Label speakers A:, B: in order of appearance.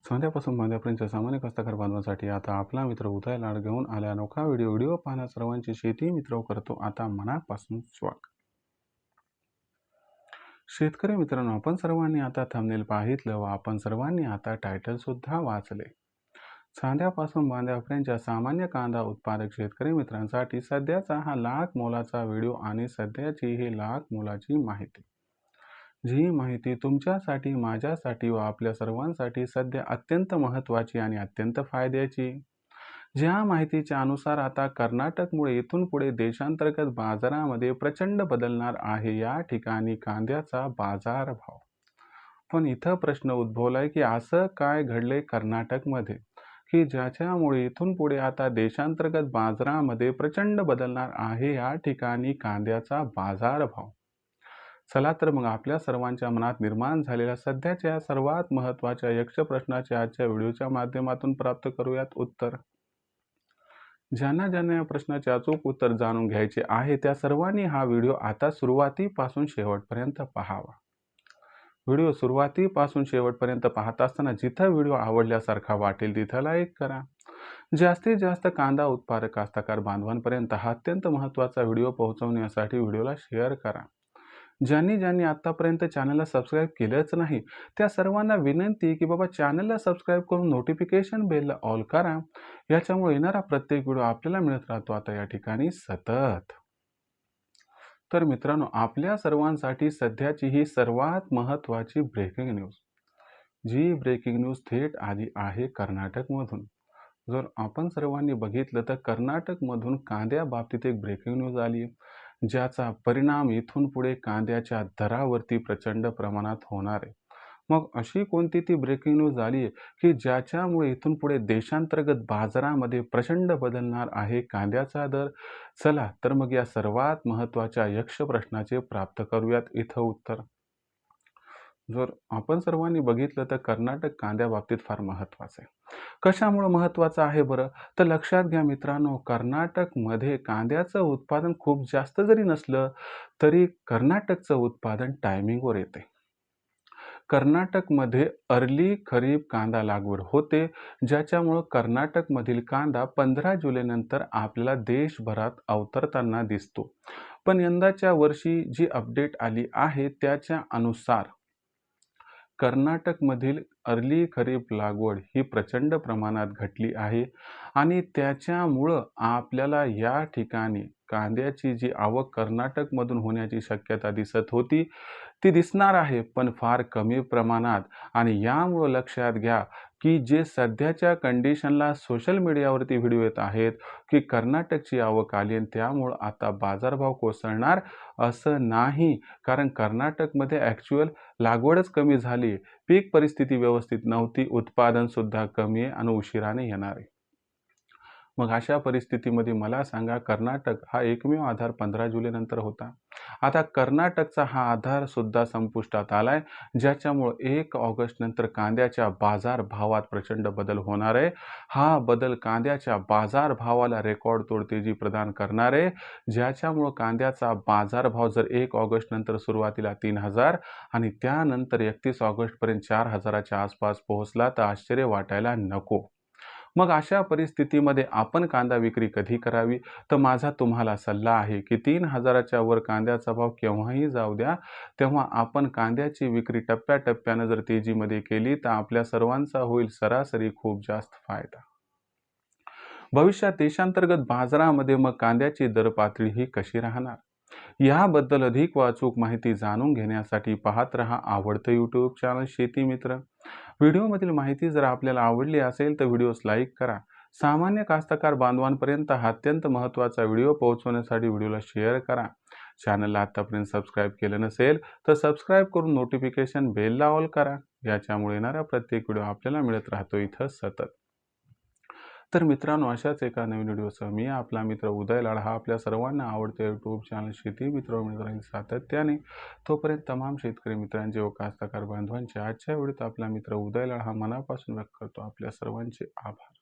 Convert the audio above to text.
A: सांध्यापासून बांध्यापर्यंतच्या सामान्य कास्तकार बांधवांसाठी आता आपला मित्र उदय लाड घेऊन आल्या अनोखा व्हिडिओ पाहण्या सर्वांची शेती मित्र करतो आता मनापासून स्वागत. शेतकरी मित्रांनो, आपण सर्वांनी आता थंबनेल पाहितलं व आपण सर्वांनी आता टायटल सुद्धा वाचले. सांध्यापासून बांध्यापर्यंतच्या सामान्य कांदा उत्पादक शेतकरी मित्रांसाठी सध्याचा हा लाख मोलाचा व्हिडिओ आणि सध्याची ही लाख मोलाची माहिती. जी माहिती तुमच्यासाठी, माझ्यासाठी व आपल्या सर्वांसाठी सध्या अत्यंत महत्त्वाची आणि अत्यंत फायद्याची. ज्या माहितीच्या अनुसार आता कर्नाटकमुळे इथून पुढे देशांतर्गत बाजारामध्ये प्रचंड बदलणार आहे या ठिकाणी कांद्याचा बाजारभाव. पण इथं प्रश्न उद्भवलाय की असं काय घडले कर्नाटकमध्ये की ज्याच्यामुळे इथून पुढे आता देशांतर्गत बाजारामध्ये प्रचंड बदलणार आहे या ठिकाणी कांद्याचा बाजारभाव. चला तर मग आपल्या सर्वांच्या मनात निर्माण झालेल्या सध्याच्या सर्वात महत्त्वाच्या यक्ष प्रश्नाचे आजच्या व्हिडिओच्या माध्यमातून प्राप्त करूयात उत्तर. ज्यांना ज्यांना या प्रश्नाचे अचूक उत्तर जाणून घ्यायचे आहे त्या सर्वांनी हा व्हिडिओ आता सुरुवातीपासून शेवटपर्यंत पाहावा. व्हिडिओ सुरुवातीपासून शेवटपर्यंत पाहत असताना जिथं व्हिडिओ आवडल्यासारखा वाटेल तिथं लाईक करा. जास्तीत जास्त कांदा उत्पादक कास्तकार बांधवांपर्यंत हा अत्यंत महत्त्वाचा व्हिडिओ पोहोचवण्यासाठी व्हिडिओला शेअर करा. ज्यांनी ज्यांनी आतापर्यंत चॅनलला सबस्क्राईब केलंच नाही त्या सर्वांना विनंती की बाबा चॅनलला सबस्क्राईब करून नोटिफिकेशन बेलला ऑल करा. याच्यामुळे येणारा प्रत्येक व्हिडिओ आपल्याला मिळत राहतो आता या ठिकाणी सतत. तर मित्रांनो, आपल्या सर्वांसाठी सध्याची ही सर्वात महत्त्वाची ब्रेकिंग न्यूज. जी ब्रेकिंग न्यूज थेट आली आहे कर्नाटकमधून. जर आपण सर्वांनी बघितलं तर कर्नाटकमधून कांद्या बाबतीत एक ब्रेकिंग न्यूज आली आहे ज्याचा परिणाम इथून पुढे कांद्याच्या दरावरती प्रचंड प्रमाणात होणार आहे. मग अशी कोणती ती ब्रेकिंग न्यूज आली आहे की ज्याच्यामुळे इथून पुढे देशांतर्गत बाजारामध्ये प्रचंड बदलणार आहे कांद्याचा दर. चला तर मग या सर्वात महत्त्वाच्या यक्ष प्रश्नाचे प्राप्त करूयात इथं उत्तर. जर आपण सर्वांनी बघितलं तर कर्नाटक कांद्या बाबतीत फार महत्त्वाचं आहे. कशामुळे महत्त्वाचं आहे बरं, तर लक्षात घ्या मित्रांनो, कर्नाटकमध्ये कांद्याचं उत्पादन खूप जास्त जरी नसलं तरी कर्नाटकचं उत्पादन टायमिंगवर येते. कर्नाटकमध्ये अर्ली खरीप कांदा लागवड होते ज्याच्यामुळं कर्नाटकमधील कांदा 15 जुलैनंतर आपल्याला देशभरात अवतरताना दिसतो. पण यंदाच्या वर्षी जी अपडेट आली आहे त्याच्या अनुसार कर्नाटकमधील अर्ली खरीप लागवड ही प्रचंड प्रमाणात घटली आहे आणि त्याच्यामुळं आपल्याला या ठिकाणी कांद्याची जी आवक कर्नाटकमधून होण्याची शक्यता दिसत होती ती दिसणार आहे पण फार कमी प्रमाणात. आणि यामुळं लक्षात घ्या की जे सध्याच्या कंडिशनला सोशल मीडियावरती व्हिडिओ येत आहेत की कर्नाटकची आवक आली आणि त्यामुळं आता बाजारभाव कोसळणार, असं नाही. कारण कर्नाटकमध्ये ॲक्च्युअल लागवडच कमी झाली, पीक परिस्थिती व्यवस्थित नव्हती, उत्पादनसुद्धा कमी आहे आणि उशिराने येणार आहे. मग अशा परिस्थितीमध्ये मला सांगा, कर्नाटक हा एकमेव आधार 15 जुलैनंतर होता. आता कर्नाटकचा हा आधारसुद्धा संपुष्टात आला आहे ज्याच्यामुळं 1 ऑगस्टनंतर कांद्याच्या बाजारभावात प्रचंड बदल होणार आहे. हा बदल कांद्याच्या बाजारभावाला रेकॉर्डतोड तेजी प्रदान करणार आहे ज्याच्यामुळं कांद्याचा बाजारभाव जर 1 ऑगस्टनंतर सुरुवातीला 3000 आणि त्यानंतर 31 ऑगस्टपर्यंत 4000च्या आसपास पोहोचला तर आश्चर्य वाटायला नको. मग अशा परिस्थितीमध्ये आपण कांदा विक्री कधी करावी, तर माझा तुम्हाला सल्ला आहे की 3000च्या वर कांद्याचा भाव केव्हाही जाऊ द्या, तेव्हा आपण कांद्याची विक्री टप्प्याटप्प्यानं जर तेजीमध्ये केली तर आपल्या सर्वांचा होईल सरासरी खूप जास्त फायदा. भविष्यात देशांतर्गत बाजारामध्ये मग कांद्याची दर पातळी ही कशी राहणार, याबद्दल अधिक व अचूक माहिती जाणून घेण्यासाठी पाहत रहा आवडतं यूट्यूब चॅनल शेती मित्र. व्हिडिओमधील माहिती जर आपल्याला आवडली असेल तर व्हिडिओस लाईक करा. सामान्य कास्तकार बांधवांपर्यंत हा अत्यंत महत्त्वाचा व्हिडिओ पोहोचवण्यासाठी व्हिडिओला शेअर करा. चॅनलला आतापर्यंत सबस्क्राईब केलं नसेल तर सबस्क्राईब करून नोटिफिकेशन बेलला ऑल करा. याच्यामुळे येणारा प्रत्येक व्हिडिओ आपल्याला मिळत राहतो इथं सतत. तर मित्रांनो, अशाच एका नवीन व्हिडिओसह मी आपला मित्र उदय लाड हा आपल्या सर्वांना आवडते यूट्यूब चॅनल शेती मित्र मिळत राहील सातत्याने. तोपर्यंत तमाम शेतकरी मित्रांचे व कास्तकार बांधवांचे आजच्या व्हिडिओत आपला मित्र उदय लाड हा मनापासून व्यक्त करतो आपल्या सर्वांचे आभार.